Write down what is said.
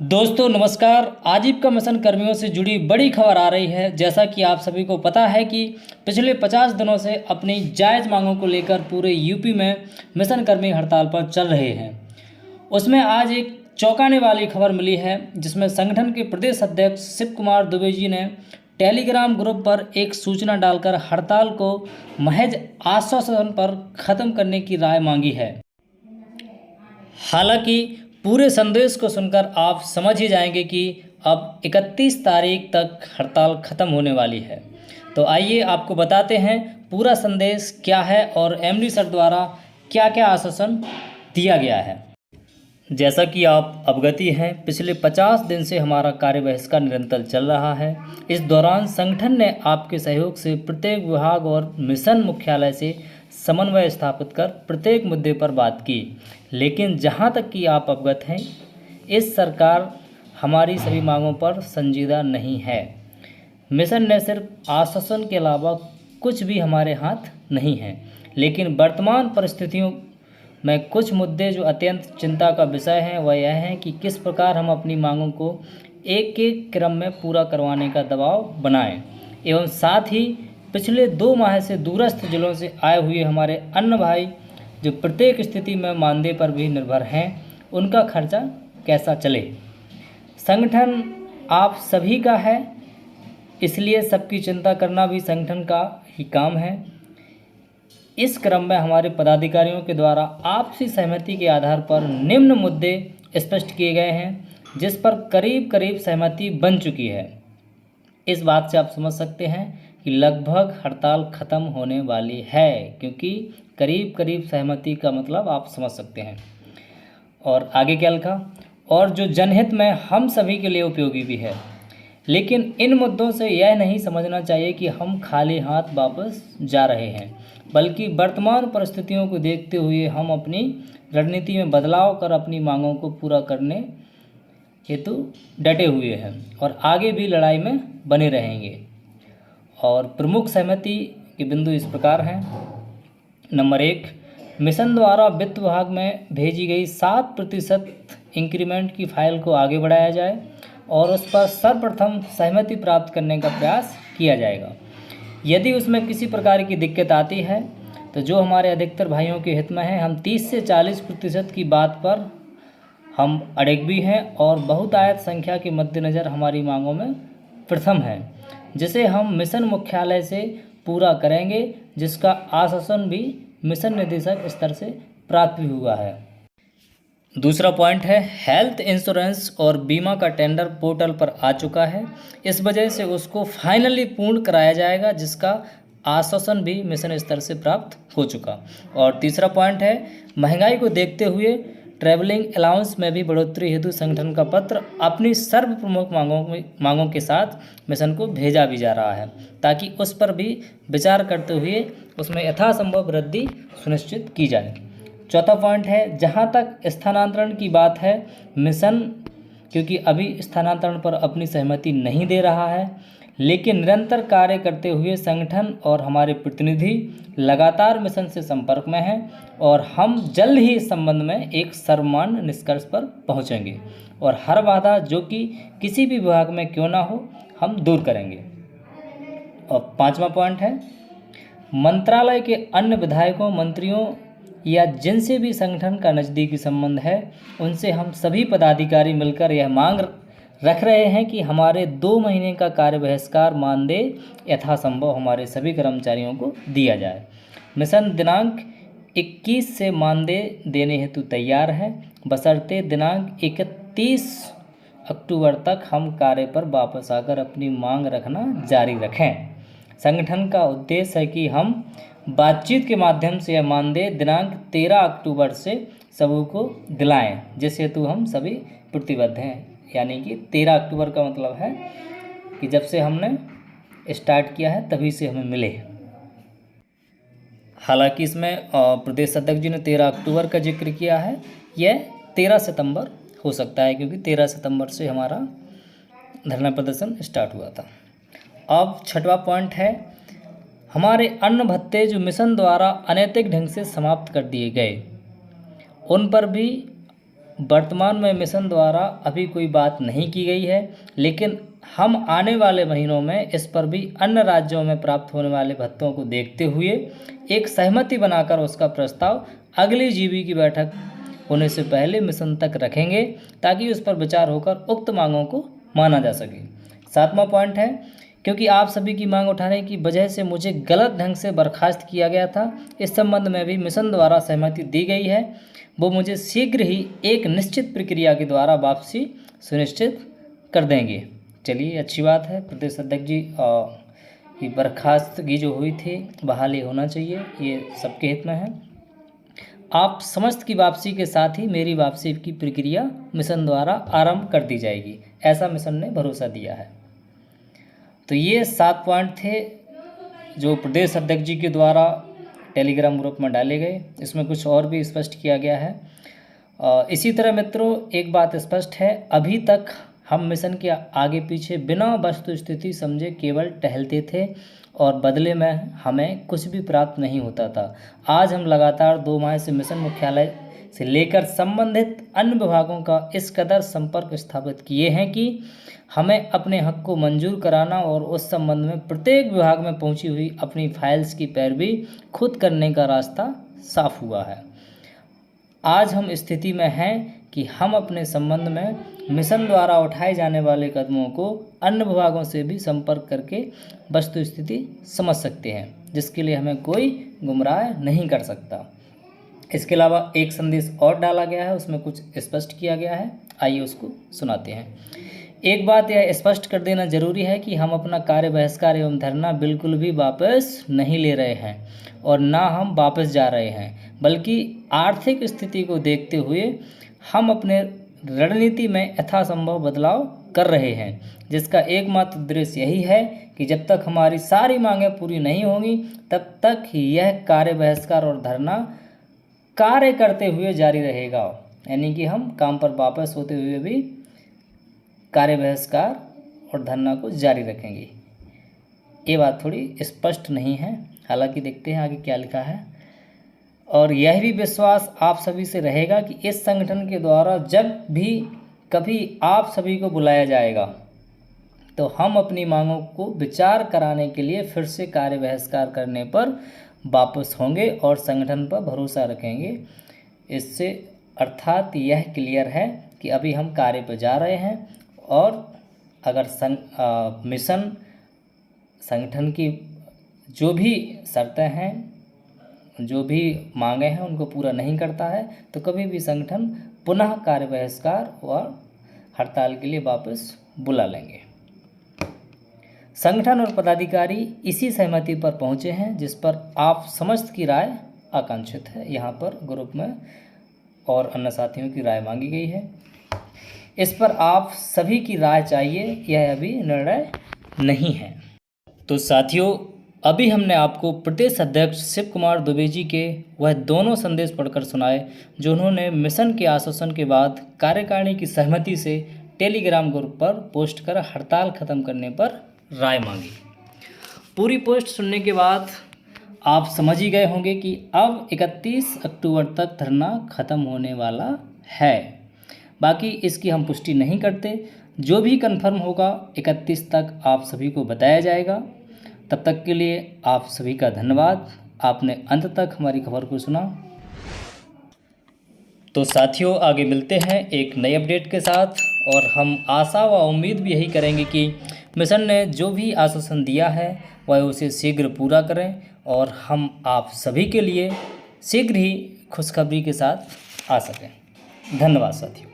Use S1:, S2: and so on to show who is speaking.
S1: दोस्तों नमस्कार। आजीविका मिशन कर्मियों से जुड़ी बड़ी खबर आ रही है। जैसा कि आप सभी को पता है कि पिछले 50 दिनों से अपनी जायज़ मांगों को लेकर पूरे यूपी में मिशन कर्मी हड़ताल पर चल रहे हैं। उसमें आज एक चौंकाने वाली खबर मिली है, जिसमें संगठन के प्रदेश अध्यक्ष शिव कुमार दुबे जी ने टेलीग्राम ग्रुप पर एक सूचना डालकर हड़ताल को महज आश्वासन पर ख़त्म करने की राय मांगी है। हालांकि पूरे संदेश को सुनकर आप समझ ही जाएंगे कि अब 31 तारीख तक हड़ताल ख़त्म होने वाली है। तो आइए आपको बताते हैं पूरा संदेश क्या है और एमडी सर द्वारा क्या क्या आश्वासन दिया गया है। जैसा कि आप अवगति हैं, पिछले 50 दिन से हमारा कार्य बहिष्कार निरंतर चल रहा है। इस दौरान संगठन ने आपके सहयोग से प्रत्येक विभाग और मिशन मुख्यालय से समन्वय स्थापित कर प्रत्येक मुद्दे पर बात की, लेकिन जहां तक कि आप अवगत हैं, इस सरकार हमारी सभी मांगों पर संजीदा नहीं है। मिशन ने सिर्फ आश्वासन के अलावा कुछ भी हमारे हाथ नहीं है, लेकिन वर्तमान परिस्थितियों में कुछ मुद्दे जो अत्यंत चिंता का विषय हैं वह यह है कि किस प्रकार हम अपनी मांगों को एक एक क्रम में पूरा करवाने का दबाव बनाएं, एवं साथ ही पिछले 2 माह से दूरस्थ जिलों से आए हुए हमारे अन्य भाई जो प्रत्येक स्थिति में मानदेय पर भी निर्भर हैं, उनका खर्चा कैसा चले। संगठन आप सभी का है, इसलिए सबकी चिंता करना भी संगठन का ही काम है। इस क्रम में हमारे पदाधिकारियों के द्वारा आपसी सहमति के आधार पर निम्न मुद्दे स्पष्ट किए गए हैं, जिस पर करीब करीब सहमति बन चुकी है। इस बात से आप समझ सकते हैं कि लगभग हड़ताल ख़त्म होने वाली है, क्योंकि करीब करीब सहमति का मतलब आप समझ सकते हैं। और आगे क्या लिखा, और जो जनहित में हम सभी के लिए उपयोगी भी है। लेकिन इन मुद्दों से यह नहीं समझना चाहिए कि हम खाली हाथ वापस जा रहे हैं, बल्कि वर्तमान परिस्थितियों को देखते हुए हम अपनी रणनीति में बदलाव कर अपनी मांगों को पूरा करने हेतु डटे हुए हैं और आगे भी लड़ाई में बने रहेंगे। और प्रमुख सहमति के बिंदु इस प्रकार हैं। नंबर 1, मिशन द्वारा वित्त विभाग में भेजी गई 7% इंक्रीमेंट की फाइल को आगे बढ़ाया जाए और उस पर सर्वप्रथम सहमति प्राप्त करने का प्रयास किया जाएगा। यदि उसमें किसी प्रकार की दिक्कत आती है तो जो हमारे अधिकतर भाइयों के हित में है, हम 30 से 40% की बात पर हम अड़िग भी हैं और बहुतायत संख्या के मद्देनज़र हमारी मांगों में प्रथम है, जिसे हम मिशन मुख्यालय से पूरा करेंगे, जिसका आश्वासन भी मिशन निदेशक स्तर से प्राप्त भी हुआ है। दूसरा पॉइंट है, हेल्थ इंश्योरेंस और बीमा का टेंडर पोर्टल पर आ चुका है, इस वजह से उसको फाइनली पूर्ण कराया जाएगा, जिसका आश्वासन भी मिशन स्तर से प्राप्त हो चुका। और तीसरा पॉइंट है, महंगाई को देखते हुए ट्रैवलिंग अलाउंस में भी बढ़ोतरी हेतु संगठन का पत्र अपनी सर्व प्रमुख मांगों के साथ मिशन को भेजा भी जा रहा है, ताकि उस पर भी विचार करते हुए उसमें यथासंभव वृद्धि सुनिश्चित की जाए। चौथा पॉइंट है, जहां तक स्थानांतरण की बात है, मिशन क्योंकि अभी स्थानांतरण पर अपनी सहमति नहीं दे रहा है, लेकिन निरंतर कार्य करते हुए संगठन और हमारे प्रतिनिधि लगातार मिशन से संपर्क में हैं और हम जल्द ही इस संबंध में एक सर्वमान्य निष्कर्ष पर पहुंचेंगे और हर बाधा जो कि किसी भी विभाग में क्यों ना हो, हम दूर करेंगे। और 5वां पॉइंट है, मंत्रालय के अन्य विधायकों, मंत्रियों या जिनसे भी संगठन का नज़दीकी संबंध है, उनसे हम सभी पदाधिकारी मिलकर यह मांग रख रहे हैं कि हमारे 2 महीने का कार्य बहिष्कार मानदेय यथासंभव हमारे सभी कर्मचारियों को दिया जाए। मिशन दिनांक 21 से मानदेय देने हेतु तैयार है, बशर्ते दिनांक 31 अक्टूबर तक हम कार्य पर वापस आकर अपनी मांग रखना जारी रखें। संगठन का उद्देश्य है कि हम बातचीत के माध्यम से यह मानदेय दिनांक 13 अक्टूबर से सबों को दिलाएं, जिस हेतु हम सभी प्रतिबद्ध हैं। यानी कि 13 अक्टूबर का मतलब है कि जब से हमने स्टार्ट किया है तभी से हमें मिले। हालांकि इसमें प्रदेश अध्यक्ष जी ने 13 अक्टूबर का जिक्र किया है, यह 13 सितंबर हो सकता है, क्योंकि 13 सितंबर से हमारा धरना प्रदर्शन स्टार्ट हुआ था। अब 6वां पॉइंट है, हमारे अन्न भत्ते जो मिशन द्वारा अनैतिक ढंग से समाप्त कर दिए गए, उन पर भी वर्तमान में मिशन द्वारा अभी कोई बात नहीं की गई है, लेकिन हम आने वाले महीनों में इस पर भी अन्य राज्यों में प्राप्त होने वाले भत्तों को देखते हुए एक सहमति बनाकर उसका प्रस्ताव अगली जीबी की बैठक होने से पहले मिशन तक रखेंगे, ताकि उस पर विचार होकर उक्त मांगों को माना जा सके। 7वां पॉइंट है, क्योंकि आप सभी की मांग उठाने की वजह से मुझे गलत ढंग से बर्खास्त किया गया था, इस संबंध में भी मिशन द्वारा सहमति दी गई है। वो मुझे शीघ्र ही एक निश्चित प्रक्रिया के द्वारा वापसी सुनिश्चित कर देंगे। चलिए, अच्छी बात है। प्रदेश अध्यक्ष जी की बर्खास्तगी जो हुई थी बहाली होना चाहिए, ये सबके हित में है। आप समस्त की वापसी के साथ ही मेरी वापसी की प्रक्रिया मिशन द्वारा आरंभ कर दी जाएगी, ऐसा मिशन ने भरोसा दिया है। तो ये 7 पॉइंट थे जो प्रदेश अध्यक्ष जी के द्वारा टेलीग्राम ग्रुप में डाले गए। इसमें कुछ और भी स्पष्ट किया गया है। इसी तरह मित्रों, एक बात स्पष्ट है, अभी तक हम मिशन के आगे पीछे बिना वस्तु स्थिति समझे केवल टहलते थे और बदले में हमें कुछ भी प्राप्त नहीं होता था। आज हम लगातार 2 माह से मिशन मुख्यालय से लेकर संबंधित अन्य विभागों का इस कदर संपर्क स्थापित किए हैं कि हमें अपने हक को मंजूर कराना और उस संबंध में प्रत्येक विभाग में पहुंची हुई अपनी फाइल्स की पैरवी खुद करने का रास्ता साफ हुआ है। आज हम स्थिति में हैं कि हम अपने संबंध में मिशन द्वारा उठाए जाने वाले कदमों को अन्य विभागों से भी संपर्क करके वस्तु स्थिति समझ सकते हैं, जिसके लिए हमें कोई गुमराह नहीं कर सकता। इसके अलावा एक संदेश और डाला गया है, उसमें कुछ स्पष्ट किया गया है, आइए उसको सुनाते हैं। एक बात यह स्पष्ट कर देना जरूरी है कि हम अपना कार्य बहिष्कार एवं धरना बिल्कुल भी वापस नहीं ले रहे हैं और ना हम वापस जा रहे हैं, बल्कि आर्थिक स्थिति को देखते हुए हम अपने रणनीति में यथासंभव बदलाव कर रहे हैं, जिसका एकमात्र उद्देश्य यही है कि जब तक हमारी सारी मांगें पूरी नहीं होंगी तब तक यह कार्य बहिष्कार और धरना कार्य करते हुए जारी रहेगा। यानी कि हम काम पर वापस होते हुए भी कार्य बहिष्कार और धरना को जारी रखेंगे। ये बात थोड़ी स्पष्ट नहीं है, हालांकि देखते हैं आगे क्या लिखा है। और यह भी विश्वास आप सभी से रहेगा कि इस संगठन के द्वारा जब भी कभी आप सभी को बुलाया जाएगा तो हम अपनी मांगों को विचार कराने के लिए फिर से कार्य बहिष्कार करने पर वापस होंगे और संगठन पर भरोसा रखेंगे। इससे अर्थात यह क्लियर है कि अभी हम कार्य पर जा रहे हैं और अगर मिशन संगठन की जो भी शर्तें हैं, जो भी मांगे हैं, उनको पूरा नहीं करता है तो कभी भी संगठन पुनः कार्य बहिष्कार और हड़ताल के लिए वापस बुला लेंगे। संगठन और पदाधिकारी इसी सहमति पर पहुंचे हैं जिस पर आप समस्त की राय आकांक्षित है। यहाँ पर ग्रुप में और अन्य साथियों की राय मांगी गई है। इस पर आप सभी की राय चाहिए, यह अभी निर्णय नहीं है। तो साथियों, अभी हमने आपको प्रदेश अध्यक्ष शिव कुमार दुबे जी के वह दोनों संदेश पढ़कर सुनाए जो उन्होंने मिशन के आश्वासन के बाद कार्यकारिणी की सहमति से टेलीग्राम ग्रुप पर पोस्ट कर हड़ताल खत्म करने पर राय मांगी। पूरी पोस्ट सुनने के बाद आप समझ ही गए होंगे कि अब 31 अक्टूबर तक धरना खत्म होने वाला है। बाकी इसकी हम पुष्टि नहीं करते, जो भी कंफर्म होगा 31 तक आप सभी को बताया जाएगा। तब तक के लिए आप सभी का धन्यवाद, आपने अंत तक हमारी खबर को सुना। तो साथियों, आगे मिलते हैं एक नए अपडेट के साथ और हम आशा व उम्मीद भी यही करेंगे कि मिशन ने जो भी आश्वासन दिया है वह उसे शीघ्र पूरा करें और हम आप सभी के लिए शीघ्र ही खुशखबरी के साथ आ सकें। धन्यवाद साथियों।